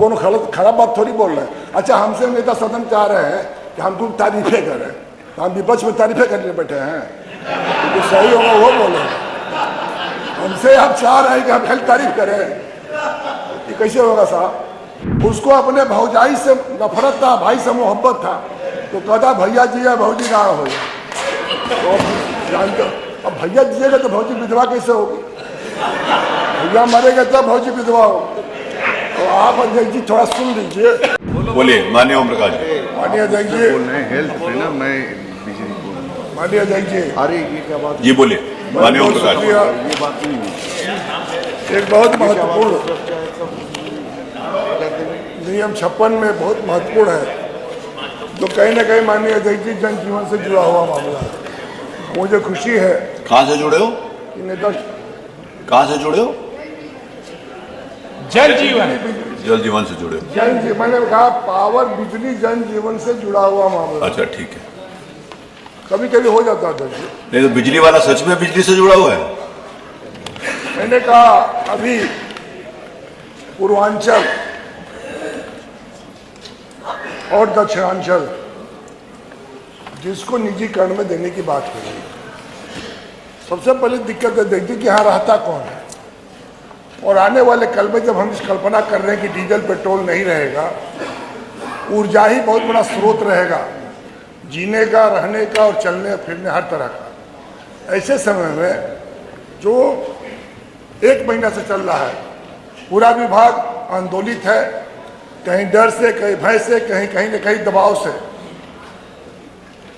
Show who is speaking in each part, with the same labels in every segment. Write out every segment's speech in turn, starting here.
Speaker 1: कोनो खराब बात थोड़ी बोल रहे हैं। अच्छा, हमसे नेता सदन चाह रहे हैं कि हम तुम तारीफें करें, तो हम विपक्ष में तारीफें करने बैठे हैं, तो सही होगा वो बोले। हमसे आप चाह रहे हैं कि हम खाली तारीफ करें, ये कैसे होगा साहब? उसको अपने भौजाई से नफरत था, भाई से मोहब्बत था, तो कहता भैया जी है भौजी ना हो। तो जानते, अब भैया जिएगा तो भौजी विधवा कैसे होगी? भैया मरेगा तब भौजी विधवा हो। तो आप अध्यक्ष जी थोड़ा सुन लीजिए।
Speaker 2: बोलिए माननीय ओम प्रकाश जी।
Speaker 1: माननीय अध्यक्ष जी
Speaker 3: बोल रहे हैं हेल्थ पे ना, मैं बिजली बोल रहा हूँ।
Speaker 1: माननीय अध्यक्ष जी,
Speaker 3: अरे ये क्या बात
Speaker 2: जी बोलिए माननीय ओम प्रकाश जी।
Speaker 3: ये बात नहीं है।
Speaker 1: एक बहुत महत्वपूर्ण नियम 56 में बहुत महत्वपूर्ण है, जो कहीं ना कहीं माननीय अध्यक्ष जी जनजीवन से जुड़ा हुआ मामला है। मुझे खुशी है।
Speaker 2: कहाँ से जुड़े हो?
Speaker 1: कि नेता
Speaker 2: कहाँ से जुड़े हो?
Speaker 4: जल जीवन,
Speaker 2: जल जीवन से जुड़े हो।
Speaker 1: जन जीवन, मैंने कहा पावर बिजली जन जीवन से जुड़ा हुआ मामला।
Speaker 2: अच्छा ठीक है।
Speaker 1: कभी कभी हो जाता है अध्यक्ष जी।
Speaker 2: नहीं तो बिजली वाला सच में बिजली से जुड़ा हुआ है?
Speaker 1: मैंने कहा अभी पूर्वांचल और दक्षिणांचल जिसको निजीकरण में देने की बात हो रही है, सबसे पहले दिक्कत है देखिए कि यहाँ रहता कौन है। और आने वाले कल में जब हम इस कल्पना कर रहे हैं कि डीजल पेट्रोल नहीं रहेगा, ऊर्जा ही बहुत बड़ा स्रोत रहेगा जीने का, रहने का और चलने फिरने हर तरह का, ऐसे समय में जो 1 महीना से चल रहा है, पूरा विभाग आंदोलित है, कहीं डर से, कहीं भय से, कहीं न कहीं दबाव से।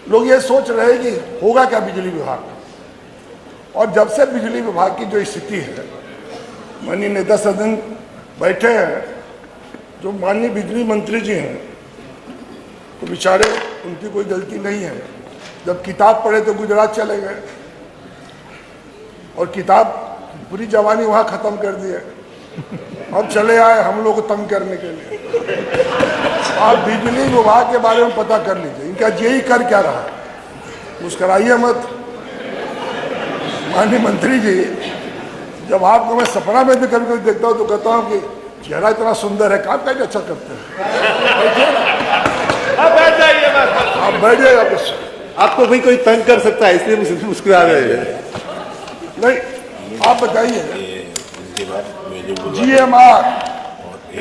Speaker 1: लोग ये सोच रहे हैं कि होगा क्या बिजली विभाग। और जब से बिजली विभाग की जो स्थिति है, माननीय नेता सदन बैठे हैं, जो माननीय बिजली मंत्री जी हैं, तो बेचारे उनकी कोई गलती नहीं है। जब किताब पढ़े तो गुजरात चले गए और किताब पूरी जवानी वहाँ ख़त्म कर दिए। अब चले आए हम लोग को तंग करने के लिए। आप बिजली विभाग के बारे में पता कर लीजिए, इनका जेई कर क्या रहा है, मुस्कराइए मत। माननीय मंत्री जी, जब आपको मैं सपना में भी कभी कभी देखता हूँ तो कहता हूँ कि चेहरा इतना सुंदर है, काम कैसे अच्छा करते हैं।
Speaker 4: अब बैठ जाइए बस।
Speaker 1: आप बैठ जाइए वापस।
Speaker 3: आपको भाई कोई तंग कर सकता है इसलिए मुस्कुरा रहे हैं।
Speaker 1: नहीं, आप बताइए। GMR,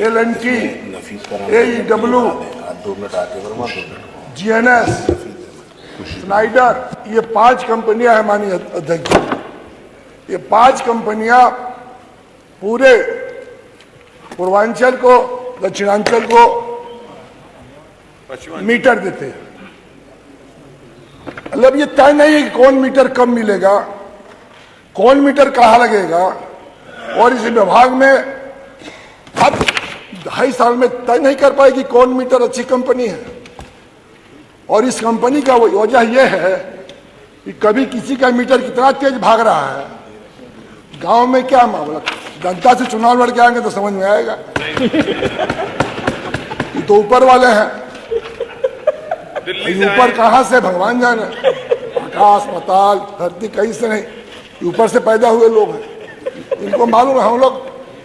Speaker 1: L&T, AEW, GNS, Snyder, ये 5 कंपनियां हैं माननीय अध्यक्ष। ये 5 कंपनियां पूरे पूर्वांचल को, दक्षिणांचल को मीटर देते हैं। मतलब ये तय नहीं है कि कौन मीटर कम मिलेगा, कौन मीटर कहाँ लगेगा। और इस विभाग में अब 2.5 साल में तय नहीं कर पाएगी कौन मीटर अच्छी कंपनी है। और इस कंपनी का वजह यह है कि कभी किसी का मीटर कितना तेज भाग रहा है, गांव में क्या मामला, जनता से चुनाव लड़ के आएंगे तो समझ में आएगा। ये तो ऊपर वाले हैं, ऊपर कहाँ से भगवान जाने, आकाश पाताल धरती कहीं से नहीं, ऊपर से पैदा हुए लोग हैं। इनको मालूम है। हम लोग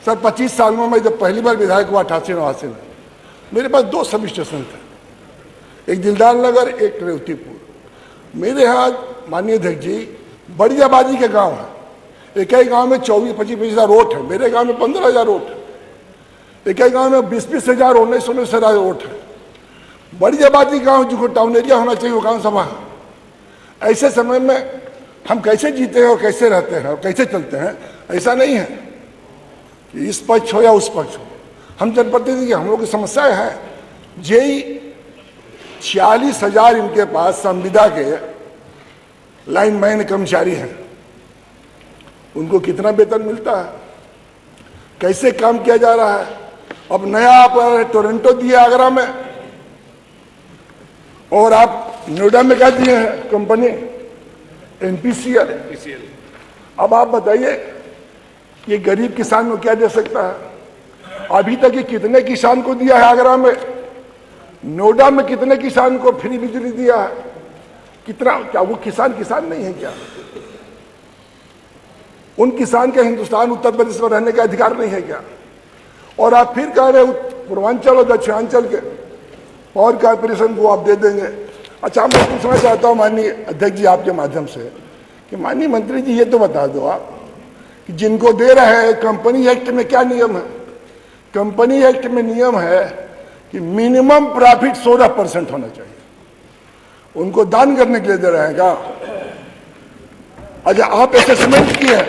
Speaker 1: सर 25 साल में, मैं जब पहली बार विधायक हुआ 88-89 में, मेरे पास 2 सब स्टेशन थे, एक दिलदार नगर, एक रेवतीपुर। मेरे यहाँ माननीय अध्यक्ष जी बड़ी आबादी के गांव हैं, एक ही गांव में 24-25 हज़ार वोट है, मेरे गांव में 15,000 वोट है, एक ही गांव में 20-20 हज़ार 19-19 हज़ार वोट है। बड़ी आबादी गांव जो टाउन एरिया होना चाहिए वो गाँव सभा है। ऐसे समय में हम कैसे जीते हैं और कैसे रहते हैं और कैसे चलते हैं, ऐसा नहीं है कि इस पक्ष हो या उस पक्ष हो। हम जनप्रतिनिधि, हम लोग की समस्याएं हैं। जेई 46,000 इनके पास संविदा के लाइनमैन कर्मचारी हैं, उनको कितना वेतन मिलता है, कैसे काम किया जा रहा है। अब नया आप टोरंटो दिए आगरा में, और आप नोएडा में क्या दिए हैं कंपनी NPCL। अब आप बताइए ये गरीब किसान को क्या दे सकता है। अभी तक ये कितने किसान को दिया है आगरा में, नोएडा में कितने किसान को फ्री बिजली दिया है, कितना, क्या वो किसान नहीं है क्या? उन किसान के हिंदुस्तान उत्तर प्रदेश में रहने का अधिकार नहीं है क्या? और आप फिर कह रहे पूर्वांचल और दक्षिणांचल के पावर कारपोरेशन को आप दे देंगे। अच्छा, मैं पूछना चाहता हूँ माननीय अध्यक्ष जी आपके माध्यम से कि माननीय मंत्री जी ये तो बता दो आप कि जिनको दे रहे हैं कंपनी एक्ट में क्या नियम है? कंपनी एक्ट में नियम है कि मिनिमम प्रॉफिट 16% होना चाहिए। उनको दान करने के लिए दे रहे हैं क्या? अच्छा, आप असेसमेंट किए हैं,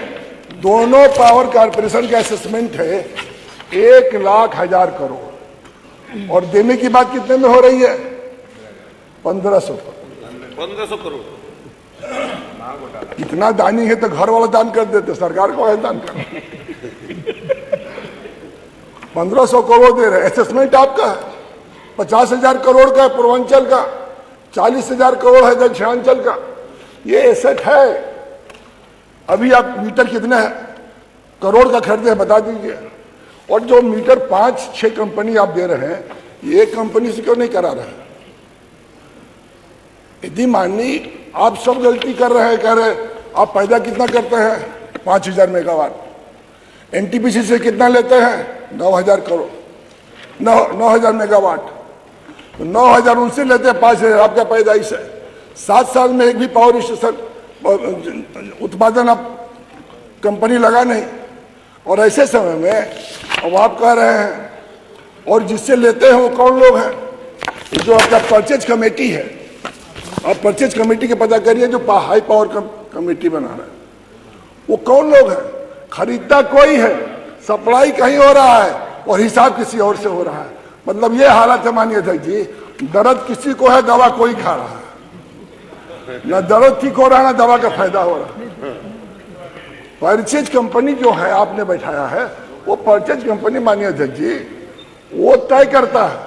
Speaker 1: दोनों पावर कारपोरेशन का असेसमेंट है 1,00,000 करोड़ और देने की बात कितने में हो रही है? 1,500 करोड़।
Speaker 4: 1,500 करोड़।
Speaker 1: इतना दानी है तो घर वाला दान कर देते, सरकार को दान कर। 1,500 करोड़ दे रहे। असेसमेंट आपका है 50,000 करोड़ का है पूर्वांचल का, 40,000 करोड़ है दक्षिणांचल का। ये एसेट है। अभी आप मीटर कितने करोड़ का खरीदे हैं बता दीजिए। और जो मीटर 5-6 कंपनी आप दे रहे हैं, ये कंपनी से क्यों नहीं करा रहे हैं? यदि माननीय आप सब गलती कर रहे हैं, कह रहे आप पैदा कितना करते हैं? 5,000 मेगावाट। एनटीपीसी से कितना लेते हैं? 9,000 करोड़, 9,000 मेगावाट। तो 9,000 उनसे लेते हैं, 5,000 आपका पैदाइश है। 7 साल में एक भी पावर स्टेशन उत्पादन आप कंपनी लगा नहीं। और ऐसे समय में अब आप कह रहे हैं, और जिससे लेते हैं वो कौन लोग हैं? जो आपका परचेज कमेटी है, आप परचेज कमेटी के पता करिए जो हाई पावर कमेटी बना रहा है, वो कौन लोग हैं? खरीदता कोई है, सप्लाई कहीं हो रहा है और हिसाब किसी और से हो रहा है। मतलब ये हालत है माननीय अध्यक्ष जी, दर्द किसी को है, दवा कोई खा रहा है। न दर्द ठीक हो रहा है, ना दवा का फायदा हो रहा है। परचेज कंपनी जो है आपने बैठाया है, वो परचेज कंपनी माननीय अध्यक्ष जी वो तय करता है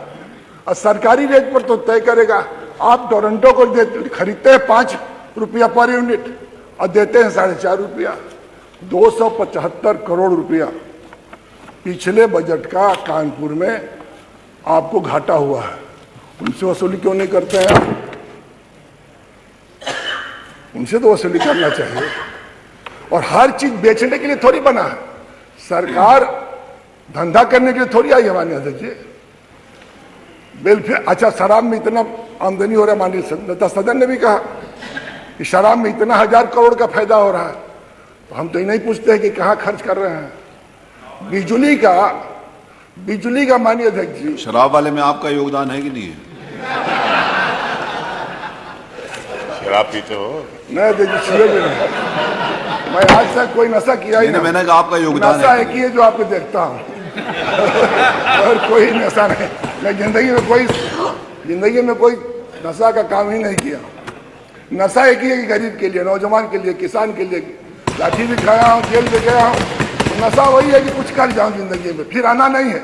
Speaker 1: और सरकारी रेट पर तो तय करेगा। आप टोरंटो को खरीदते हैं 5 रुपया पर यूनिट और देते हैं 4.5 रुपया। 275 करोड़ रुपया पिछले बजट का कानपुर में आपको घाटा हुआ है। उनसे वसूली क्यों नहीं करते हैं आप? उनसे तो वसूली करना चाहिए। और हर चीज बेचने के लिए थोड़ी बना है, सरकार धंधा करने के लिए थोड़ी आई है माननीय अध्यक्ष जी। वेलफेयर, अच्छा शराब में इतना आमदनी हो रहा है, माननीय नेता सदन ने भी कहा कि शराब में इतना 1,000 करोड़ का फायदा हो रहा है। तो हम तो ये नहीं पूछते हैं कि कहाँ खर्च कर रहे हैं। बिजली का माननीय अध्यक्ष जी,
Speaker 2: शराब वाले में आपका योगदान है कि नहीं है?
Speaker 3: शराब पीते हो?
Speaker 1: नहीं देखिए, मैं आज तक कोई नशा किया ही नहीं।
Speaker 2: मैंने कहा आपका योगदान
Speaker 1: नशा एक ही है जो आपको देखता हूँ और कोई नशा नहीं। मैं जिंदगी में कोई नशा का काम ही नहीं किया। नशा एक ही है कि गरीब के लिए, नौजवान के लिए, किसान के लिए। लाठी भी खाया हूँ, जेल भी गया हूँ। तो नशा वही है कि कुछ कर जाऊँ जिंदगी में, फिर आना नहीं है।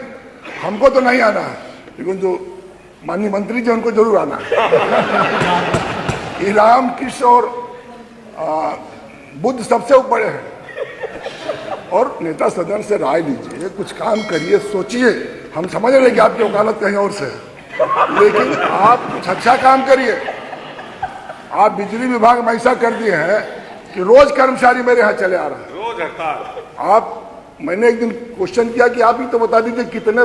Speaker 1: हमको तो नहीं आना है, लेकिन जो माननीय मंत्री जी उनको जरूर आना है। ये राम कृष्ण और बुद्ध सबसे ऊपर है। और नेता सदन से राय लीजिए, कुछ काम करिए, सोचिए। हम समझ रहे हैं कि आपकी वकालत कहीं और से है, लेकिन आप कुछ अच्छा काम करिए। आप बिजली विभाग में ऐसा कर दिए हैं कि रोज कर्मचारी मेरे यहाँ चले आ रहा है,
Speaker 4: रोज हड़ताल।
Speaker 1: मैंने एक दिन क्वेश्चन किया कि आप ही तो बता दीजिए कितने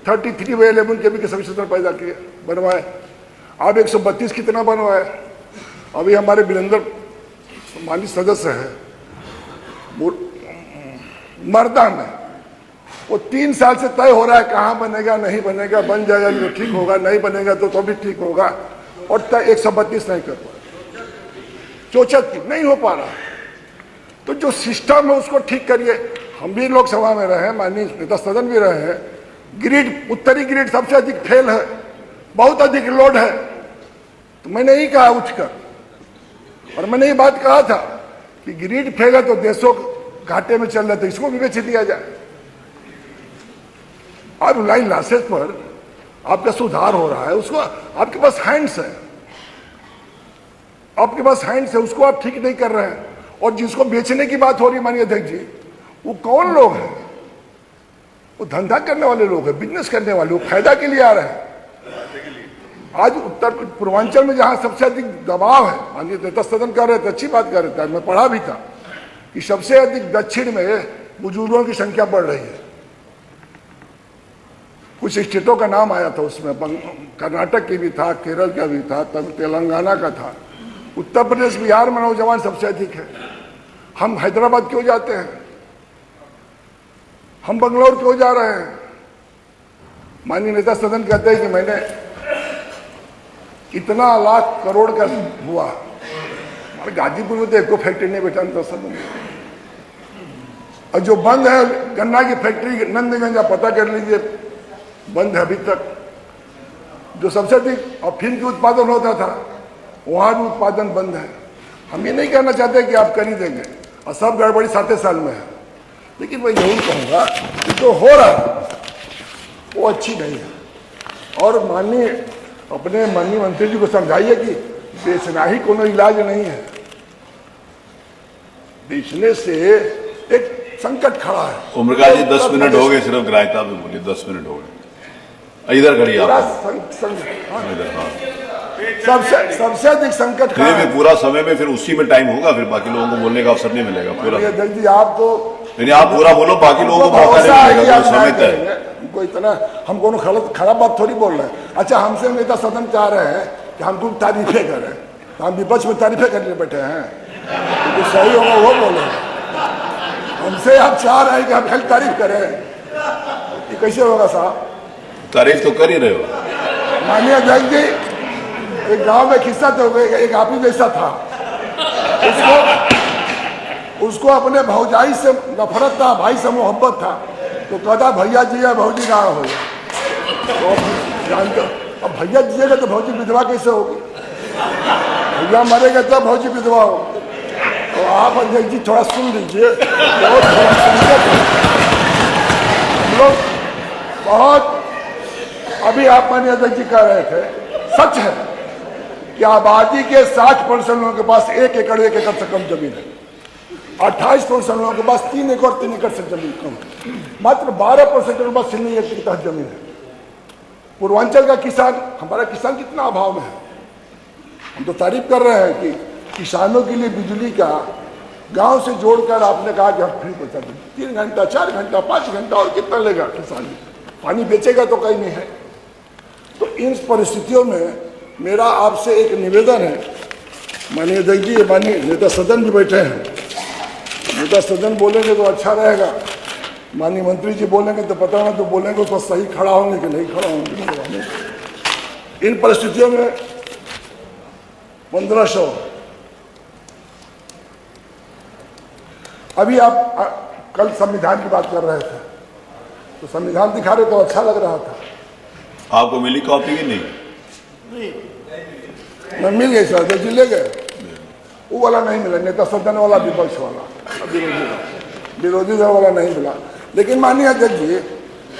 Speaker 1: 33/11 केवी के सभी स्टेशन पैदा किए, बनवाए। आप 132 कितना बनवाए? अभी हमारे वीरेंद्र माननीय सदस्य है मर्दा में, वो 3 साल से तय हो रहा है कहाँ बनेगा, नहीं बनेगा, बन जाएगा तो ठीक होगा, नहीं बनेगा तो भी ठीक होगा। और तय 132 नहीं कर पा, चौचक नहीं हो पा रहा। तो जो सिस्टम है उसको ठीक करिए। हम भी लोकसभा में रहे हैं, माननीय नेता सदन भी रहे हैं। ग्रिड, उत्तरी ग्रिड सबसे अधिक फेल है, बहुत अधिक लोड है। तो मैंने यही कहा उठकर, और मैंने ये बात कहा था कि ग्रिड फेल है तो देशों घाटे में चल रहे थे, इसको भी बेच दिया जाए। अब लाइन लासेस पर आपका सुधार हो रहा है, उसको आपके पास हैंड्स है, आपके पास हैंड्स है, उसको आप ठीक नहीं कर रहे हैं। और जिसको बेचने की बात हो रही है माननीय अध्यक्ष जी, वो कौन लोग हैं? वो धंधा करने वाले लोग हैं, बिजनेस करने वाले, वो फायदा के लिए आ रहे हैं। आज उत्तर पूर्वांचल में जहां सबसे अधिक दबाव है, माननीय नेता सदन कर रहे थे, अच्छी बात कर रहे थे, मैं पढ़ा भी था कि सबसे अधिक दक्षिण में बुजुर्गों की संख्या बढ़ रही है। कुछ स्टेटों का नाम आया था उसमें, कर्नाटक की भी था, केरल का भी था, तब तेलंगाना का था, उत्तर प्रदेश बिहार में नौजवान सबसे अधिक है। हम हैदराबाद क्यों जाते हैं, हम बंगलौर क्यों जा रहे हैं? माननीय नेता सदन कहते हैं कि मैंने इतना लाख करोड़ का हुआ, हमारे गाजीपुर में तो एक फैक्ट्री नहीं बैठा नेता सदन। और जो बंद है गन्ना की फैक्ट्री नंदगंज, पता कर लीजिए, बंद है अभी तक। जो सबसे अधिक अफीम की उत्पादन होता था वहां भी उत्पादन बंद है। हम ये नहीं कहना चाहते कि आप कर ही देंगे, और सब गड़बड़ी 7 साल में है, लेकिन मैं जरूर कहूंगा कि जो हो रहा है वो अच्छी नहीं है। और अपने माननीय मंत्री जी को समझाइए कि बेचना ही कोनो इलाज नहीं है, बेचने से एक संकट खड़ा है।
Speaker 2: ओमप्रकाश जी 10 मिनट हो गए, सिर्फ ग्राह्यता में बोलिए, 10 मिनट हो गए। इधर खड़ी आप इधर, हाँ।
Speaker 1: सबसे अधिक संकट खड़ा है।
Speaker 2: पूरा समय में फिर उसी में टाइम होगा, फिर बाकी लोगों को बोलने का अवसर नहीं मिलेगा पूरा।
Speaker 1: जी आप तो
Speaker 2: आप पूरा बोलो, बाकी लोगों को मौका नहीं मिलेगा, समय तय।
Speaker 1: हमको इतना, हम कोनो खराब बात थोड़ी बोल रहे हैं। अच्छा, हमसे नेता सदन चाह रहे हैं कि हमको तारीफें करें, तो हम विपक्ष में तारीफें करने बैठे हैं, तो सही होगा वो बोले। हमसे आप चाह रहे हैं कि हम खाली तारीफ करें, ये कैसे होगा साहब?
Speaker 2: तारीफ तो कर ही रहे हो।
Speaker 1: माननीय अध्यक्ष जी, एक गांव में किस्सा तो एक आप ही जैसा था, उसको अपने भौजाई से नफरत था, भाई से मोहब्बत था, तो कहता भैया जी है भौजी ना हो। तो जानते, अब भैया जिएगा तो भौजी विधवा कैसे होगी? भैया मरेगा तब भौजी विधवा हो। तो आप अध्यक्ष जी थोड़ा सुन लीजिए, हम लोग बहुत, अभी आप माननीय अध्यक्ष जी कह रहे थे, सच है कि आबादी के 60% लोगों के पास 1 एकड़ से कम जमीन है, 28% लोगों के पास 3 एकड़ से जमीन कम है, मात्र 12% के पास 3 एकड़ के तहत जमीन है। पूर्वांचल का किसान, हमारा किसान कितना अभाव में है। हम तो तारीफ कर रहे हैं कि किसानों के लिए बिजली का गांव से जोड़कर आपने कहा कि हम फ्री पहुंचा दें, 3 घंटा 4 घंटा 5 घंटा, और कितना लेगा किसान? पानी बेचेगा तो कहीं नहीं है। तो इन परिस्थितियों में मेरा आपसे एक निवेदन है, माननीय अध्यक्ष जी, माननीय नेता सदन भी बैठे हैं, नेता सदन बोलेंगे तो अच्छा रहेगा, माननीय मंत्री जी बोलेंगे तो पता ना तो बोलेंगे तो सही खड़ा होंगे कि नहीं खड़ा होंगे। इन परिस्थितियों में 1500, अभी आप कल संविधान की बात कर रहे थे, तो संविधान दिखा रहे तो अच्छा लग रहा था।
Speaker 2: आपको मिली कॉपी की नहीं?
Speaker 1: मैं मिल गई सर, जी ले गए, वो वाला नहीं मिला, नेता सदन वाला, विपक्ष वाला, विरोधी दल वाला नहीं मिला। लेकिन माननीय अध्यक्ष जी,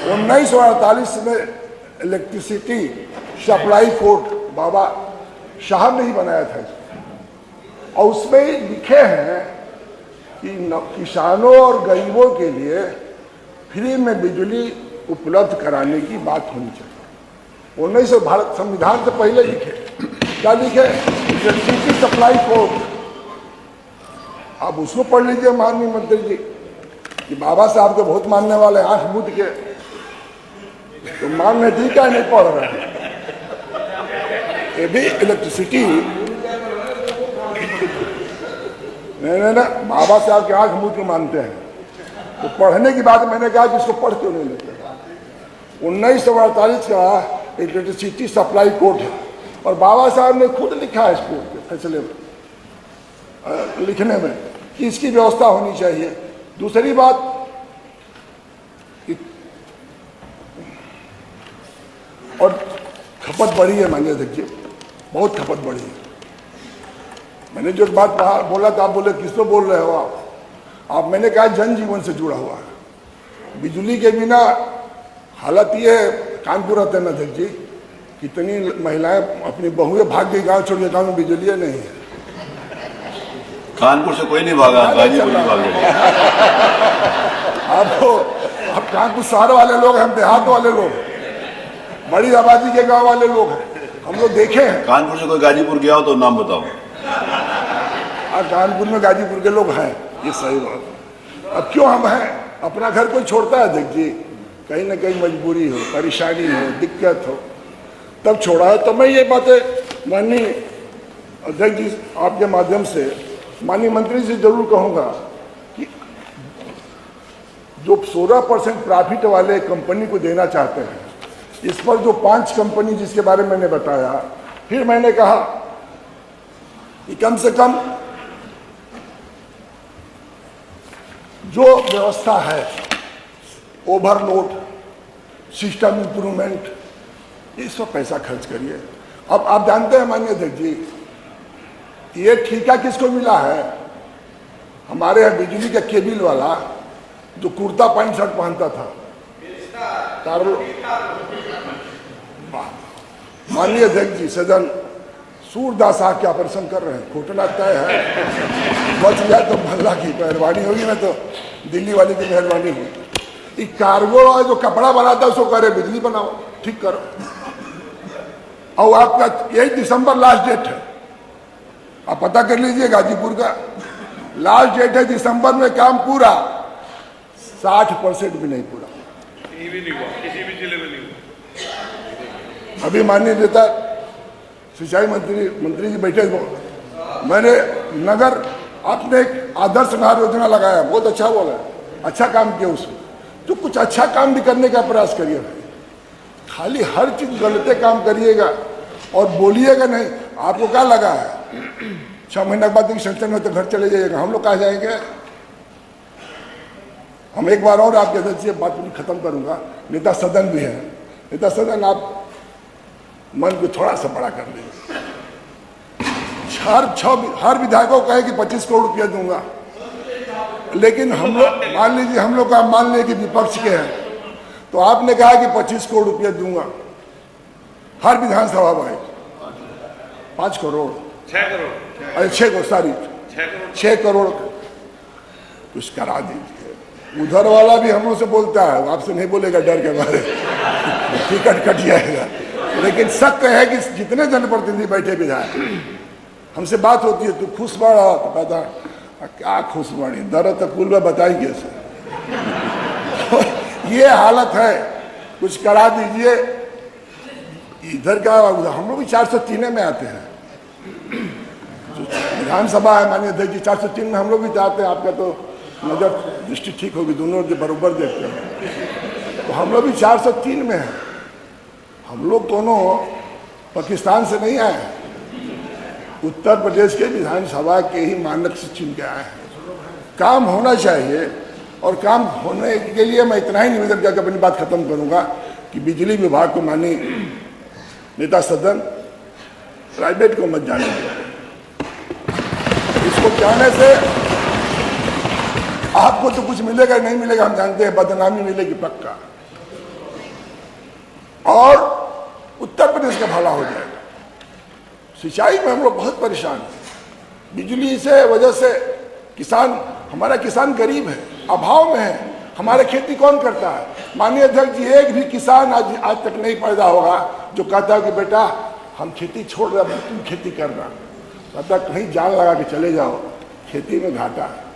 Speaker 1: 1948 में इलेक्ट्रिसिटी सप्लाई कोड बाबा साहब ने ही बनाया था, और उसमें लिखे हैं कि किसानों और गरीबों के लिए फ्री में बिजली उपलब्ध कराने की बात होनी चाहिए। 1900 भारत संविधान से पहले लिखे, क्या लिखे? Electricity supply code. आप उसको पढ़ लीजिए माननीय मंत्री जी, कि बाबा साहब को बहुत मानने वाले, आंख मूंद के तो मानने ठीक है, नहीं पढ़ रहे हैं। ये भी इलेक्ट्रिसिटी नहीं, बाबा साहब के आंख मूंद के मानते हैं। तो पढ़ने की बात मैंने कहा कि इसको पढ़ क्यों नहीं लेते? 1948 का इलेक्ट्रिसिटी सप्लाई कोड है, और बाबा साहब ने खुद लिखा है इस कोड के फैसले में, लिखने में, कि इसकी व्यवस्था होनी चाहिए। दूसरी बात, और खपत बढ़ी है माननीय अध्यक्ष जी, बहुत खपत बढ़ी है। मैंने जो बात बोला था, आप बोले किसको बोल रहे हो आप? मैंने कहा जनजीवन से जुड़ा हुआ है। बिजली के बिना हालत ये है, कानपुर आते हैं अध्यक्ष जी, कितनी महिलाएं अपनी बहुएं भाग गई गांव छोड़ के, गांव में बिजली नहीं है।
Speaker 2: कानपुर से कोई नहीं भागा, गाजीपुर नहीं भागे।
Speaker 1: अब कानपुर शहर वाले लोग हैं, हम देहात वाले लोग, बड़ी आबादी के गांव वाले लोग हैं, हम लोग देखे हैं।
Speaker 2: कानपुर से कोई गाजीपुर गया हो तो नाम बताओ।
Speaker 1: कानपुर में गाजीपुर के लोग हैं, ये सही बात है। अब क्यों हम हैं? अपना घर कोई छोड़ता है अध्यक्ष जी? कहीं ना कहीं मजबूरी हो, परेशानी हो, दिक्कत हो, तब छोड़ा है। तो मैं ये बातें माननीय अध्यक्ष जी आपके माध्यम से माननीय मंत्री से जरूर कहूँगा कि जो 16% प्रॉफिट वाले कंपनी को देना चाहते हैं, इस पर जो 5 कंपनी जिसके बारे में मैंने बताया, फिर मैंने कहा कि कम से कम जो व्यवस्था है, ओवरलोड, सिस्टम इंप्रूवमेंट, इस पर पैसा खर्च करिए। अब आप जानते हैं माननीय अध्यक्ष जी, ये ठेका किसको मिला है? हमारे यहाँ बिजली का केबिल वाला जो कुर्ता पैंट शर्ट पहनता था, माननीय अध्यक्ष जी सदन सूरदास आग के ऑपरेशन कर रहे हैं, घोटाला तय है, बच जाए तो भल्ला की मेहरबानी होगी, ना तो दिल्ली वाले की मेहरबानी होगी। कार्गो वाला जो कपड़ा बनाता है उसको कह रहे बिजली बनाओ, ठीक करो। और आपका 1 दिसंबर लास्ट डेट है, आप पता कर लीजिए, गाजीपुर का लास्ट डेट है दिसंबर में, काम पूरा 60% भी नहीं पूरा,
Speaker 4: भी नहीं हुआ, किसी भी जिले में नहीं हुआ।
Speaker 1: अभी माननीय नेता सिंचाई मंत्री जी बैठे, मैंने नगर आपने एक आदर्श नहर योजना लगाया, बहुत अच्छा बोला, अच्छा काम किया उसमें। तो कुछ अच्छा काम भी करने का प्रयास करिए भाई, खाली हर चीज गलते काम करिएगा और बोलिएगा नहीं। आपको क्या लगा है 6 महीने के बाद सेंक्शन में तो घर चले जाइएगा, हम लोग कहाँ जाएंगे? हम एक बार और आपके अध्यक्ष से बात खत्म करूंगा, नेता सदन भी है, नेता सदन आप मन को थोड़ा सा बड़ा कर लीजिए। हर विधायकों को कहे कि 25 करोड़ रुपया दूंगा, लेकिन हम लोग मान लीजिए, हम लोग का मान लें कि विपक्ष के हैं, तो आपने कहा कि 25 करोड़ रुपया दूंगा हर विधानसभा में, 5 करोड़
Speaker 4: 6 करोड़,
Speaker 1: अरे 6 करोड़, सॉरी 6 करोड़ कुछ करा दीजिए। उधर वाला भी हम लोग से बोलता है, आपसे नहीं बोलेगा डर के मारे, टिकट कट जाएगा। लेकिन सत्य है कि जितने जनप्रतिनिधि बैठे विधायक, हमसे बात होती है, तू खुश बाड़ा, तो कहता क्या खुश बाड़ी, दर्द तो कुल में बताइए सर। ये हालत है, कुछ करा दीजिए। इधर का हम लोग भी 403 में आते हैं, विधानसभा है माननीय अध्यक्ष जी, 403 में हम लोग भी चाहते हैं। आपका तो नजर दृष्टि ठीक होगी, दोनों के बराबर देखते हैं, तो हम लोग भी 403 में हैं। हम लोग दोनों पाकिस्तान से नहीं आए, उत्तर प्रदेश के विधानसभा के ही मानक से चुन के आए हैं। काम होना चाहिए, और काम होने के लिए मैं इतना ही निवेदन करके अपनी बात खत्म करूंगा कि बिजली विभाग को माननीय नेता सदन प्राइवेट को मत जाने दें। इसको जाने से आपको तो कुछ मिलेगा नहीं मिलेगा हम जानते हैं, बदनामी मिलेगी पक्का, और उत्तर प्रदेश का भला हो जाएगा। सिंचाई में हम लोग बहुत परेशान हैं, बिजली से वजह से किसान, हमारा किसान गरीब है, अभाव में है। हमारे खेती कौन करता है? माननीय अध्यक्ष जी, एक भी किसान आज तक नहीं पैदा होगा जो कहता है कि बेटा हम खेती छोड़ रहे हैं, तुम खेती करना। कहता कहीं जान लगा के चले जाओ, खेती में घाटा है।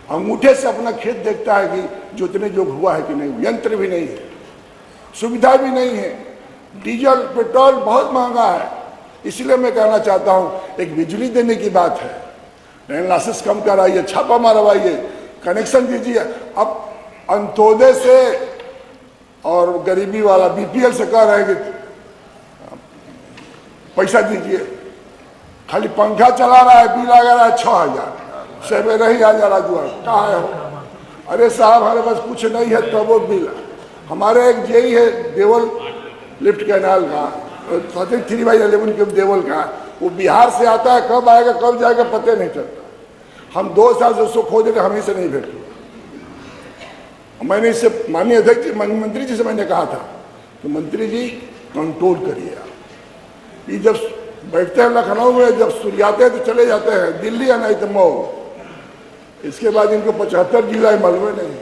Speaker 1: अंगूठे से अपना खेत देखता है कि जोतने जोग हुआ है कि नहीं। यंत्र भी नहीं है, सुविधा भी नहीं है, डीजल पेट्रोल बहुत महंगा है। इसलिए मैं कहना चाहता हूँ, एक बिजली देने की बात है, एनालिसिस कम कराइए, छापा मारवाइए, कनेक्शन दीजिए। अब अंत्योदय से और गरीबी वाला बीपीएल से कह रहे हैं कि पैसा दीजिए, खाली पंखा चला रहा है, बिल आ रहा है 6000, सवेरे ही आ जा रहा जुआ, कहाँ है हो? अरे साहब हमारे पास कुछ नहीं है तब वो बिल। हमारे एक जेई है देवल लिफ्ट कैनाल का, 3/11 के देवल का, वो बिहार से आता है, कब आएगा कब जाएगा पता नहीं चलता। हम 2 साल से उसको खोज रहे, हमें से नहीं भेटे। मैंने इससे माननीय अध्यक्ष जी, मंत्री जी से मैंने कहा था कि मंत्री जी कंट्रोल करिए। ये जब बैठते हैं लखनऊ में, जब सूर्याते हैं तो चले जाते हैं दिल्ली या नहीं तो मऊ। इसके बाद इनको 75 जिला मालूम नहीं।